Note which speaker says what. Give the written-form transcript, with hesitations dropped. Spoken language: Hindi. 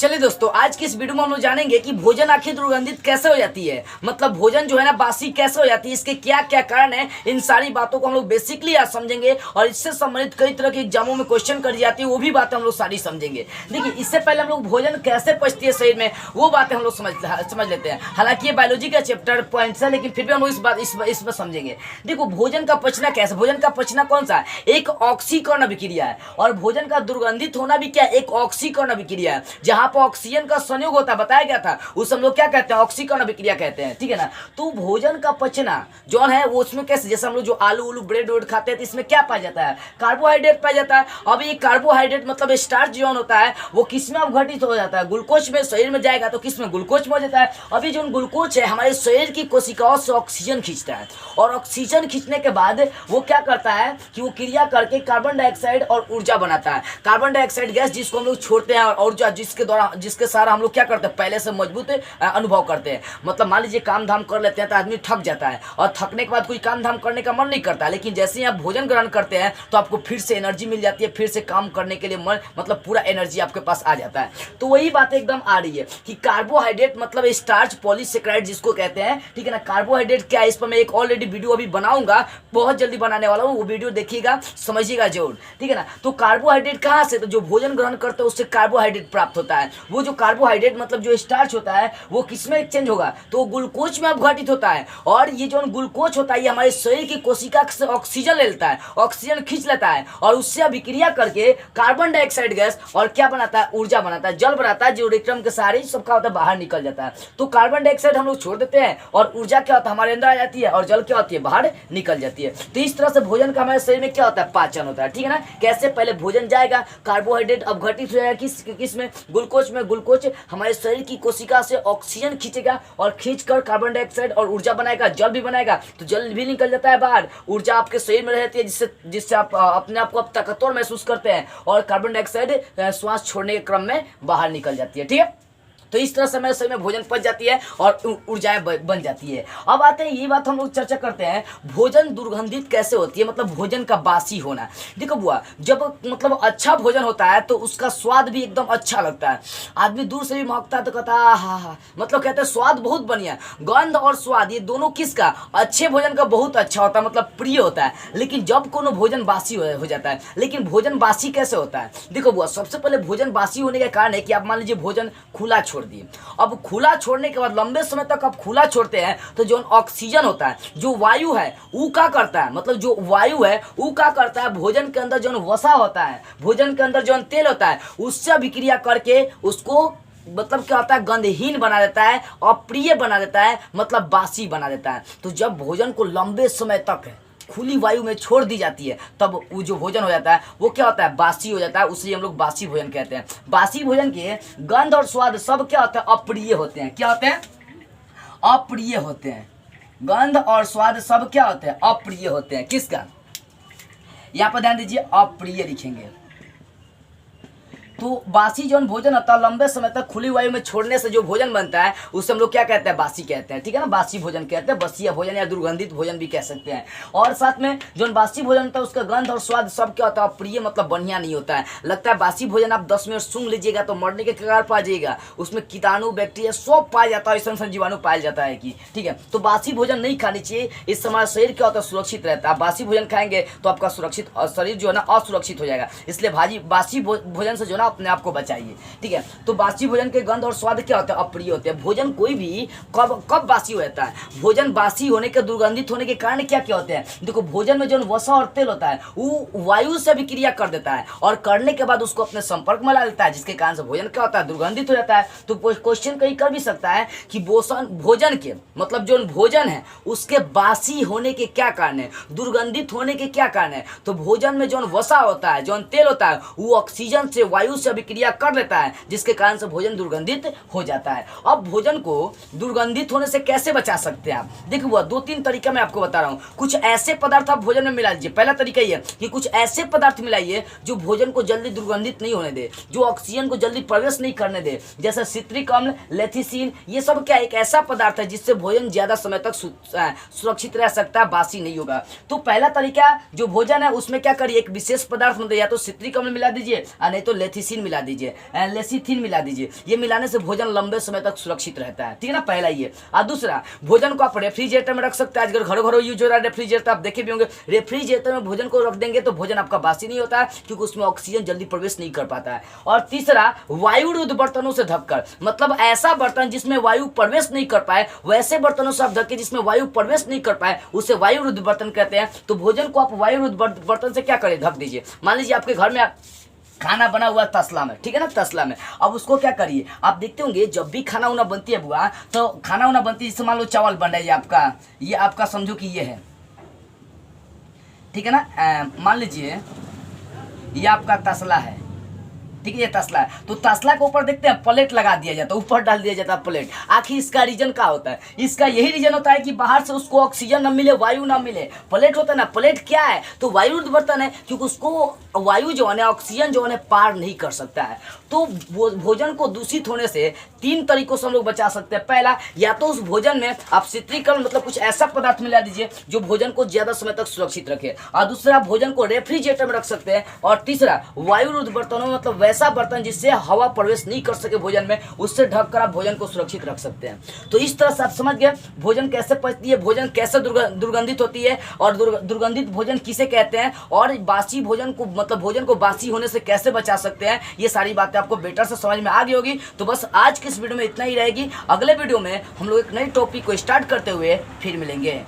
Speaker 1: चलिए दोस्तों, आज की इस वीडियो में हम लोग जानेंगे कि भोजन आखिर दुर्गंधित कैसे हो जाती है। मतलब भोजन जो है ना बासी कैसे हो जाती है, इसके क्या क्या कारण है। इन सारी बातों को हम लोग बेसिकली आज समझेंगे और इससे संबंधित कई तरह के एग्जामों में क्वेश्चन कर जाती है, वो भी बातें हम लोग सारी समझेंगे। देखिए, इससे पहले हम लोग भोजन कैसे पचती है शरीर में, वो बातें हम लोग समझ लेते हैं। हालांकि ये बायोलॉजी का चैप्टर पॉइंट्स है, लेकिन फिर भी हम लोग इसमें समझेंगे। देखो, भोजन का पचना कैसे, भोजन का पचना कौन सा है, एक ऑक्सीकरण अभिक्रिया है। और भोजन का दुर्गंधित होना भी क्या, एक ऑक्सीकरण अभिक्रिया है। जहां पर ऑक्सीजन का संयोग होता है, बताया गया था, उस हम लोग क्या कहते हैं, ऑक्सीकरण अभिक्रिया कहते हैं, ठीक है ना। तो भोजन का पचना जो है वो उसमें कैसे, जैसे हम लोग जो आलू उलू ब्रेड वोड खाते हैं तो इसमें क्या पाया जाता है, कार्बोहाइड्रेट पाया जाता है। अब ये कार्बोहाइड्रेट मतलब स्टार्च जो होता है वो किस में अवघटित हो जाता है, ग्लूकोज में। शरीर में जाएगा तो किस में, ग्लूकोज में हो जाता है। अभी जो ग्लूकोज है हमारे शरीर की कोशिकाओं से ऑक्सीजन खींचता है, और ऑक्सीजन खींचने के बाद वो क्या करता है कि वो क्रिया करके कार्बन डाइऑक्साइड और ऊर्जा बनाता है। कार्बन डाइऑक्साइड गैस जिसको हम लोग छोड़ते हैं, और ऊर्जा जिसके सारा हम लोग क्या करते हैं, पहले से मजबूत अनुभव करते हैं। मतलब मान लीजिए काम धाम कर लेते हैं तो आदमी थक जाता है, और थकने के बाद कोई काम धाम करने का मन नहीं करता, लेकिन जैसे ही आप भोजन ग्रहण करते हैं तो आपको फिर से एनर्जी मिल जाती है, फिर से काम करने के लिए मन, मतलब पूरा एनर्जी आपके पास आ जाता है। तो वही बात एकदम आ रही है कि कार्बोहाइड्रेट मतलब स्टार्च पॉलीसेकेराइड जिसको कहते हैं, ठीक है ना। कार्बोहाइड्रेट क्या है, इस पर मैं एक ऑलरेडी वीडियो अभी बनाऊंगा, बहुत जल्दी बनाने वाला हूँ, वो वीडियो देखिएगा, समझिएगा जरूर, ठीक है ना। तो कार्बोहाइड्रेट कहाँ से, तो जो भोजन ग्रहण करते हैं उससे कार्बोहाइड्रेट प्राप्त होता है। वो जो कार्बोहाइड्रेट मतलब जो स्टार्च होता है वो किसमें एक्सचेंज होगा, तो ग्लूकोज में अपघटित होता है। और ये जो ग्लूकोज होता है ये हमारे शरीर की कोशिका से ऑक्सीजन ले लेता है, ऑक्सीजन खींच लेता है, और उससे अभिक्रिया करके कार्बन डाइऑक्साइड गैस और क्या बनाता है, ऊर्जा बनाता है, जल बनाता है, जो रेक्टम के सहारे सबका होता है बाहर निकल जाता है। तो कार्बन डाइऑक्साइड हम लोग छोड़ देते हैं और ऊर्जा क्या होता है हमारे अंदर आ जाती है, और जल क्या होती है बाहर निकल जाती है। तो इस तरह से भोजन का हमारे शरीर में क्या होता है, पाचन होता है, ठीक है ना। कैसे, पहले भोजन जाएगा, कार्बोहाइड्रेट अपघटित हो जाएगा किस में, ग्लूकोज में। ग्लूकोज हमारे शरीर की कोशिका से ऑक्सीजन खींचेगा और खींचकर कार्बन डाइऑक्साइड और ऊर्जा बनाएगा, जल भी बनाएगा, तो जल भी निकल जाता है बाहर। ऊर्जा आपके शरीर में रहती है जिससे आप अपने आप को ताकतवर महसूस करते हैं, और कार्बन डाइऑक्साइड श्वास छोड़ने के क्रम में बाहर निकल जाती है, ठीक है। तो इस तरह से हमारे शरीर में भोजन पच जाती है और ऊर्जाएं बन जाती है। अब आते हैं, ये बात हम लोग चर्चा करते हैं, भोजन दुर्गंधित कैसे होती है, मतलब भोजन का बासी होना। देखो बुआ, जब मतलब अच्छा भोजन होता है तो उसका स्वाद भी एकदम अच्छा लगता है, आदमी दूर से भी महकता है तो कहता है हा हा, मतलब कहते हैं स्वाद बहुत बढ़िया। गंध और स्वाद ये दोनों किसका, अच्छे भोजन का बहुत अच्छा होता है, मतलब प्रिय होता है। लेकिन जब कोनो भोजन बासी हो जाता है, लेकिन भोजन बासी कैसे होता है, देखो बुआ, सबसे पहले भोजन बासी होने का कारण है कि आप मान लीजिए भोजन खुला छोड़ दिए। अब खुला छोड़ने के बाद लंबे समय तक आप खुला छोड़ते हैं तो जो ऑक्सीजन होता है, जो वायु है, वो क्या करता है, मतलब जो वायु है वो क्या करता है, भोजन के अंदर जो वसा होता है, भोजन के अंदर जो तेल होता है, उससे अभिक्रिया करके उसको मतलब क्या होता है, गंधहीन बना देता है, अप्रिय बना देता है, मतलब बासी बना देता है। तो जब भोजन को लंबे समय तक खुली वायु में छोड़ दी जाती है तब वो जो भोजन हो जाता है वो क्या होता है, बासी हो जाता है। उसे हम लोग बासी भोजन कहते हैं। बासी भोजन के गंध और स्वाद सब क्या होता है, अप्रिय होते हैं। क्या होते हैं, अप्रिय होते हैं। गंध और स्वाद सब क्या होते हैं, अप्रिय होते हैं। किसका, यहाँ पर ध्यान दीजिए, अप्रिय लिखेंगे। तो बासी जो भोजन होता है लंबे समय तक खुली वायु में छोड़ने से जो भोजन बनता है उसे हम लोग क्या कहते हैं, बासी कहते हैं, ठीक है ना। बासी भोजन कहते हैं, बसिया भोजन या दुर्गंधित भोजन भी कह सकते हैं। और साथ में जो बासी भोजन होता है उसका गंध और स्वाद सब क्या होता है, प्रिय मतलब बढ़िया नहीं होता है। लगता है बासी भोजन आप 10 मिनट सूंघ लीजिएगा तो मरने के कगार पा जाइएगा, उसमें कीटाणु बैक्टीरिया सब पाया जाता है, ऐसा जीवाणु पाया जाता है कि, ठीक है। तो बासी भोजन नहीं खानी चाहिए, इससे हमारा शरीर क्या होता है, सुरक्षित रहता है। बासी भोजन खाएंगे तो आपका सुरक्षित शरीर जो है ना असुरक्षित हो जाएगा, इसलिए बासी भोजन से जो ना अपने आप को बचाइए, ठीक है। तो बासी भोजन के गंध और स्वाद क्या होते हैं, अप्रिय होते हैं। भोजन कोई भी कब बासी हो जाता है, भोजन बासी होने के, दुर्गंधित होने के कारण क्या क्या होते हैं। देखो, भोजन में जो वसा और तेल होता है वो वायु से भी क्रिया कर देता है, और करने के बाद उसको अपने संपर्क में ला लेता है, जिसके कारण से भोजन क्या होता है, दुर्गंधित हो जाता है। तो क्वेश्चन कहीं कर भी सकता है कि भोजन के मतलब जो भोजन है उसके बासी होने के क्या कारण है, दुर्गंधित होने के क्या कारण है। तो भोजन में जो वसा होता है, जो तेल होता है, वो ऑक्सीजन से वायु से अभिक्रिया कर लेता है, जिसके कारण से भोजन दुर्गंधित हो जाता है। अब भोजन को दुर्गंधित होने से कैसे बचा सकते हैं आप, देखो वो 2-3 तरीका मैं आपको बता रहा हूँ। कुछ ऐसे पदार्थ आप भोजन में मिला लीजिए। पहला तरीका ये कि कुछ ऐसे पदार्थ मिलाइए जो भोजन को जल्दी दुर्गंधित नहीं होने दे, जो ऑक्सीजन को जल्दी प्रवेश नहीं करने दे, जैसे सिट्रिक अम्ल, लेथिसिन, ये सब क्या एक ऐसा पदार्थ है जिससे भोजन ज्यादा समय तक सुरक्षित रह सकता है, बासी नहीं होगा। तो पहला तरीका जो भोजन है उसमें क्या करिए, एक विशेष पदार्थ मतलब या तो सिट्रिक अम्ल मिला दीजिए, नहीं तो लेथिसिन लेसिसिन मिला दीजिए, लेसिथिन मिला दीजिए। ये मिलाने से भोजन लंबे समय तक सुरक्षित रहता है, ठीक है ना, पहला ये। और दूसरा, भोजन को आप रेफ्रिजरेटर में रख सकते हैं। आजकल घरों घरों यूज हो रहा है रेफ्रिजरेटर, आप देखे भी होंगे। रेफ्रिजरेटर में भोजन को रख देंगे तो भोजन आपका बासी नहीं होता है, क्योंकि उसमें ऑक्सीजन जल्दी प्रवेश नहीं कर पाता है। और तीसरा, वायुरुद्ध बर्तनों से ढककर, मतलब ऐसा बर्तन जिसमें वायु प्रवेश नहीं कर पाए, वैसे बर्तनों से आप ढके जिसमें वायु प्रवेश नहीं कर पाए, उसे वायुरुद्ध बर्तन कहते हैं। तो भोजन को आप वायुरुद्ध बर्तन से क्या करें, ढक दीजिए। मान लीजिए आपके घर में खाना बना हुआ तसला में, ठीक है ना, तसला में। अब उसको क्या करिए, आप देखते होंगे जब भी खाना उना बनती है बुआ, तो खाना उना बनती है, जैसे मान लो चावल बन रहा है, ये आपका समझो कि ये है, ठीक है ना। मान लीजिए ये आपका तसला है, ठीक है, ये तसला है। तो तसला के ऊपर देखते हैं प्लेट लगा दिया जाता है, ऊपर डाल दिया जाता है प्लेट। आखिर इसका रीजन क्या होता है? इसका यही रीजन होता है कि बाहर से उसको ऑक्सीजन ना मिले, वायु ना मिले। प्लेट होता है ना, प्लेट क्या है, तो वायुरुद्ध बर्तन है, क्योंकि उसको वायु जो है, ऑक्सीजन जो है पार नहीं कर सकता है। तो भोजन को दूषित होने से 3 तरीकों से हम लोग बचा सकते हैं। पहला, या तो उस भोजन में आप शीतलीकरण मतलब कुछ ऐसा पदार्थ मिला दीजिए जो भोजन को ज्यादा समय तक सुरक्षित रखे। और दूसरा, भोजन को रेफ्रिजरेटर में रख सकते हैं। और तीसरा, वायुरुद्ध बर्तनों में मतलब वैसा बर्तन जिससे हवा प्रवेश नहीं कर सके भोजन में, उससे ढककर आप भोजन को सुरक्षित रख सकते हैं। तो इस तरह से आप समझ गए भोजन कैसे पचती है, भोजन कैसे दुर्गंधित होती है, और दुर्गंधित भोजन किसे कहते हैं, और बासी भोजन को मतलब भोजन को बासी होने से कैसे बचा सकते हैं। ये सारी बातें आपको बेटर से समझ में आ गई होगी। तो बस आज के इस वीडियो में इतना ही रहेगी। अगले वीडियो में हम लोग एक नई टॉपिक को स्टार्ट करते हुए फिर मिलेंगे।